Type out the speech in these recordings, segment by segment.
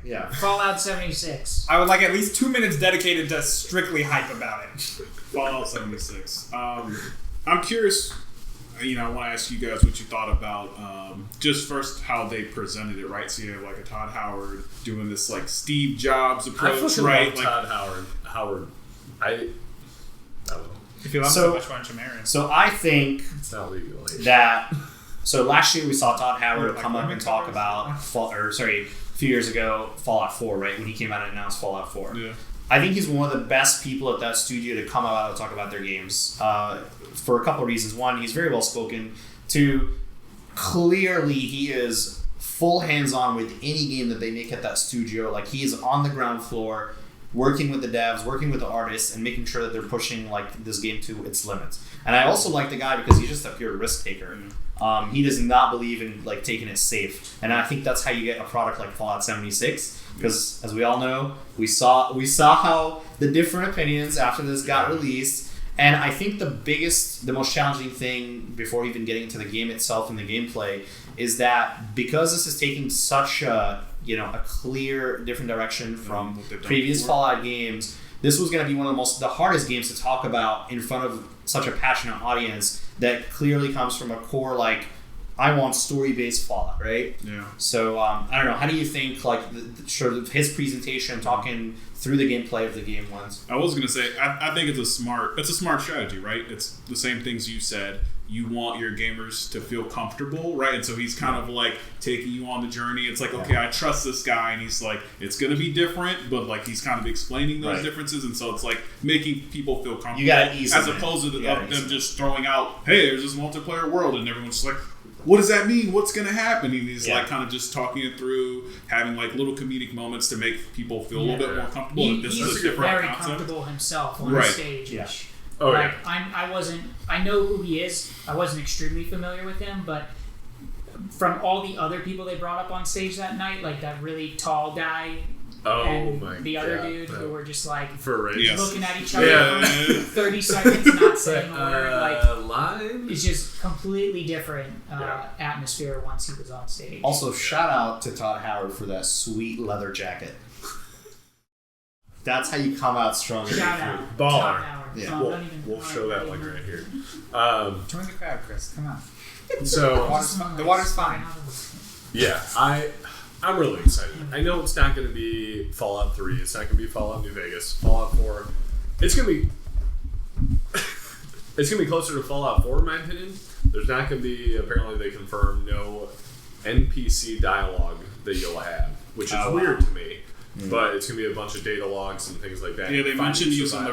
Yeah. Fallout 76. I would like at least 2 minutes dedicated to strictly hype about it. Fallout 76. I'm curious. I want to ask you guys what you thought about just first how they presented it, right? So you have like a Todd Howard doing this like Steve Jobs approach, right? Like Todd Howard. I don't know. If you love so much, why don't you marry him? So I think it's not legal that. So last year we saw Todd Howard come up and talk about, a few years ago, Fallout 4, right? When he came out and announced Fallout 4. Yeah. I think he's one of the best people at that studio to come out and talk about their games for a couple of reasons. One, he's very well spoken. Two, clearly he is full hands-on with any game that they make at that studio. Like, he is on the ground floor, working with the devs, working with the artists, and making sure that they're pushing like this game to its limits. And I also like the guy because he's just a pure risk taker. He does not believe in like taking it safe, and I think that's how you get a product like Fallout 76. Because as we all know, we saw how the different opinions after this got released, and I think the most challenging thing before even getting into the game itself and the gameplay is that because this is taking such a clear different direction from previous Fallout games, this was going to be one of the hardest games to talk about in front of such a passionate audience that clearly comes from a core like, I want story-based Fallout, right? Yeah. So I don't know. How do you think like his presentation, talking through the gameplay of the game was? I was gonna say I think it's a smart strategy, right? It's the same things you said. You want your gamers to feel comfortable, right? And so he's kind of like taking you on the journey. It's like, okay, I trust this guy, and he's like, it's gonna be different, but like he's kind of explaining those differences, and so it's like making people feel comfortable. You gotta ease as opposed to them just throwing out, hey, there's this multiplayer world, and everyone's just like, what does that mean? What's going to happen? And he's like kind of just talking it through, having like little comedic moments to make people feel a little bit more comfortable. This is a different very concept. Comfortable himself on stage. Yeah. I know who he is. I wasn't extremely familiar with him, but from all the other people they brought up on stage that night, like that really tall guy and the other dude who were just like looking at each other for 30 seconds, not saying a word. Like, it's just completely different atmosphere once he was on stage. Also, shout out to Todd Howard for that sweet leather jacket. That's how you come out strong. Shout out, baller. Todd Howard. Yeah, we'll show that one right here. Join the crowd, Chris. Come on. So the water's fine. Yeah, I'm really excited. I know it's not going to be Fallout 3. It's not going to be Fallout New Vegas. Fallout 4. It's going to be closer to Fallout 4 in my opinion. There's not going to be, apparently they confirmed, no NPC dialogue that you'll have, which is weird to me. But it's going to be a bunch of data logs and things like that. Yeah, they mentioned using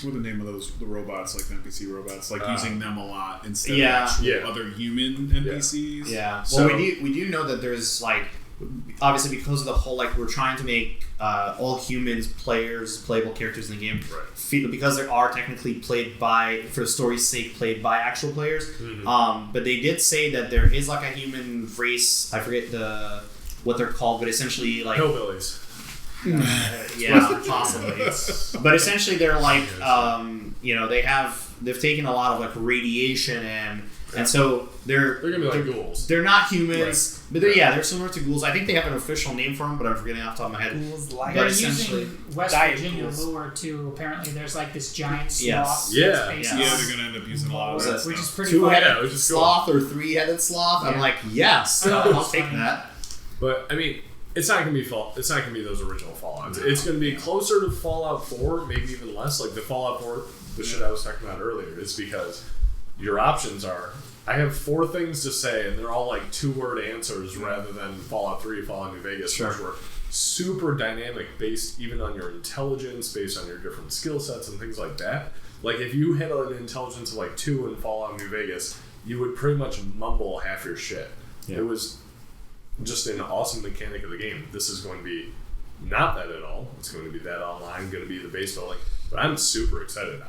what are the name of the robots, like the NPC robots, like using them a lot instead of other human NPCs. Yeah. Well, we do know that there's like, obviously because of the whole like we're trying to make all humans playable characters in the game, because they are technically played by, for the story's sake, played by actual players. But they did say that there is like a human race. I forget what they're called, but essentially like hillbillies. Yeah, possibly. But essentially, they're like, they've taken a lot of like radiation and so they're gonna be like ghouls. They're not humans, but they're similar to ghouls. I think they have an official name for them, but I'm forgetting off the top of my head. Ghouls, they're using West Virginia lore too. Apparently, there's like this giant sloth. They're gonna end up using a lot of that, which is pretty. Two-headed sloth or three-headed sloth. Yeah. I'm like, yes, I'll take that. But I mean, it's not gonna be It's not gonna be those original Fallouts. It's gonna be closer to Fallout 4, maybe even less. Like the Fallout 4, the shit I was talking about earlier, is because your options are, I have 4 things to say, and they're all like 2-word answers rather than Fallout 3, Fallout New Vegas, which were super dynamic, based even on your intelligence, based on your different skill sets and things like that. Like if you had an intelligence of like 2 in Fallout New Vegas, you would pretty much mumble half your shit. Yeah. It was just an awesome mechanic of the game. This is going to be not that at all. It's going to be that online, going to be the base building. But I'm super excited.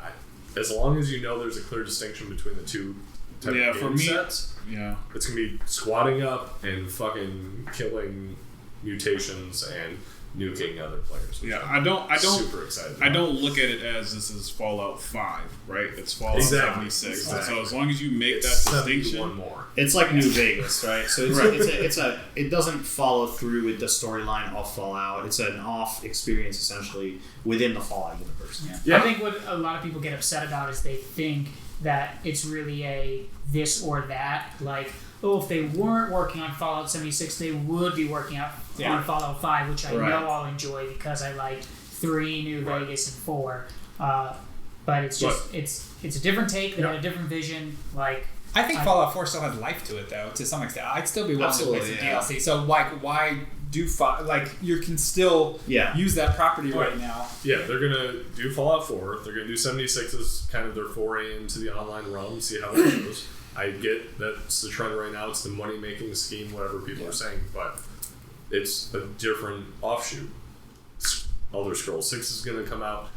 As long as you know there's a clear distinction between the two type of game sets, it's going to be squatting up and fucking killing mutations and nuking other players. Yeah, I don't super excited. I don't look at it as this is Fallout 5, right? It's Fallout 76. Exactly. So as long as you make It's that distinction, 71 more. It's like New Vegas, right? So it doesn't follow through with the storyline of Fallout. It's an off experience essentially within the Fallout universe. Yeah. I think what a lot of people get upset about is they think that it's really a this or that. Like, oh, if they weren't working on Fallout 76, they would be working on Fallout 5, which I know I'll enjoy because I like 3, New Vegas, and 4. But it's just it's a different take. They had a different vision. Like, I think Fallout 4 still has life to it, though, to some extent. I'd still be willing to play some DLC. So, like, why do you can still use that property right now. Yeah, they're gonna do Fallout 4. They're gonna do 76 as kind of their foray into the online realm. See how that goes. I get that's the trend right now. It's the money making scheme, whatever people are saying, but it's a different offshoot. Elder Scrolls 6 is gonna come out,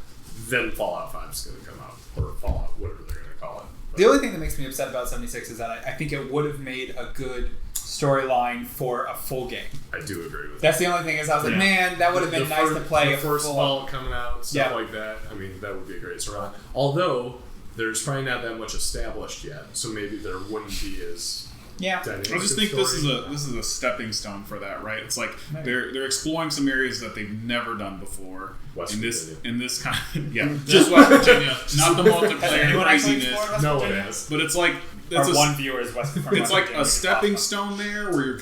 then Fallout 5 is gonna come out, or Fallout, whatever they're gonna call it. But the only thing that makes me upset about 76 is that I think it would have made a good storyline for a full game. I do agree with that. That's the only thing is I was like, man, that would have been nice to play. The first Fallout coming out, stuff like that. I mean, that would be a great storyline. Although there's probably not that much established yet, so maybe there wouldn't be as dynamic. I just think this is a stepping stone for that, right? It's like they're exploring some areas that they've never done before. In this kind of just West Virginia, not the multiplayer craziness. No one has. But it's like one viewer is West Virginia. It's like a stepping stone there, where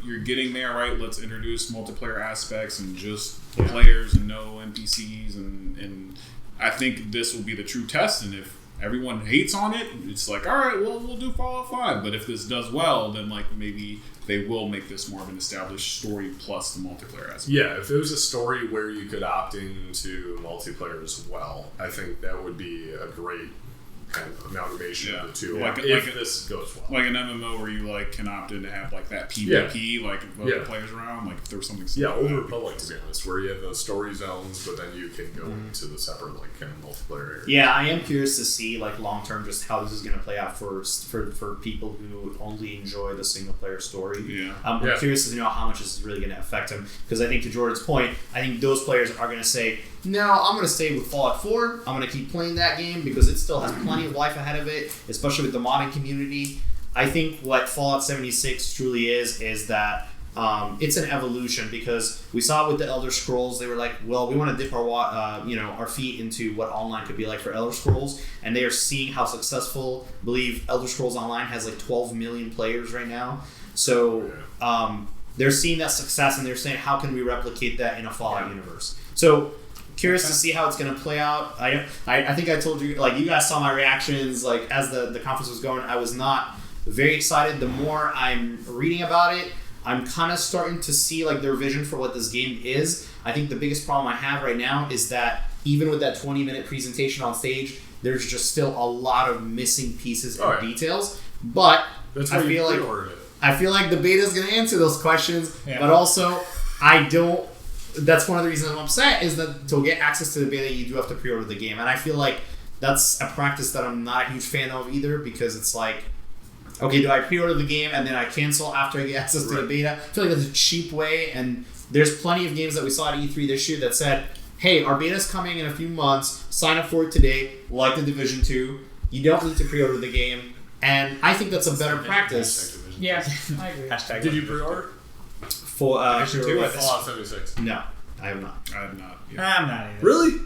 you're getting there, right? Let's introduce multiplayer aspects and just players and no NPCs, and I think this will be the true test. And if everyone hates on it, it's like, all right, well, we'll do Fallout 5. But if this does well, then like maybe they will make this more of an established story plus the multiplayer aspect. Yeah, if it was a story where you could opt into multiplayer as well, I think that would be a great kind of amalgamation of the two. If this goes well, like an MMO where you like can opt in to have like that PvP, like other players around, like if there was something. Old Republic, to be honest, where you have those story zones, but then you can go into the separate like kind of multiplayer area. Yeah, I am curious to see like long term just how this is going to play out for people who only enjoy the single player story. Yeah, I'm curious to know how much this is really going to affect them, because I think to Jordan's point, I think those players are going to say, no, I'm going to stay with Fallout 4. I'm going to keep playing that game because it still has plenty of life ahead of it, especially with the modding community. I think what Fallout 76 truly is that it's an evolution, because we saw with the Elder Scrolls, they were like, well, we want to dip our feet into what online could be like for Elder Scrolls, and they are seeing how successful. I believe Elder Scrolls Online has like 12 million players right now. So they're seeing that success, and they're saying, how can we replicate that in a Fallout universe? So curious to see how it's going to play out. I think I told you, like, you guys saw my reactions, like, as the conference was going. I was not very excited. The more I'm reading about it, I'm kind of starting to see, like, their vision for what this game is. I think the biggest problem I have right now is that even with that 20-minute presentation on stage, there's just still a lot of missing pieces and details. But I feel like the beta is going to answer those questions, but also I don't. That's one of the reasons I'm upset, is that to get access to the beta, you do have to pre-order the game. And I feel like that's a practice that I'm not a huge fan of either, because it's like, okay, do I pre-order the game and then I cancel after I get access to the beta? I feel like that's a cheap way, and there's plenty of games that we saw at E3 this year that said, hey, our beta's coming in a few months, sign up for it today, like the Division 2. You don't need to pre-order the game, and I think that's a better practice. Yeah, I agree. Did you pre-order? For Fallout 76. No, I have not. I'm not either. Really?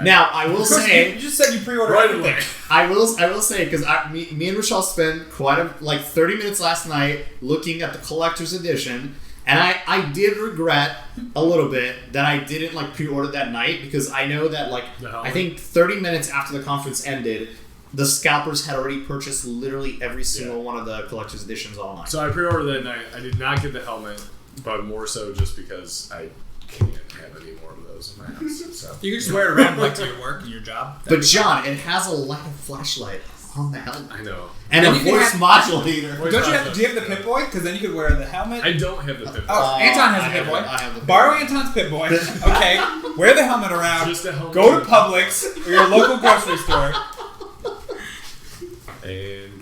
Now I will say, you just said you pre-ordered everything. I will say, because me and Rochelle spent quite 30 minutes last night looking at the collector's edition, and I did regret a little bit that I didn't pre-order that night, because I know that I think 30 minutes after the conference ended, the scalpers had already purchased literally every single one of the collector's editions online. So I pre-ordered that night. I did not get the helmet, but more so just because I can't have any more of those in my house. So. You can just wear it around to your work and your job. But John, it has a light flashlight on the helmet. I know. And a voice modulator. Do you have the Pip-Boy? Because then you could wear the helmet. I don't have the Pip-Boy. Oh, Anton has a Pip-Boy. Borrow Anton's Pip-Boy. Okay. Wear the helmet around. Just a helmet. Go to Publix or your local grocery store. And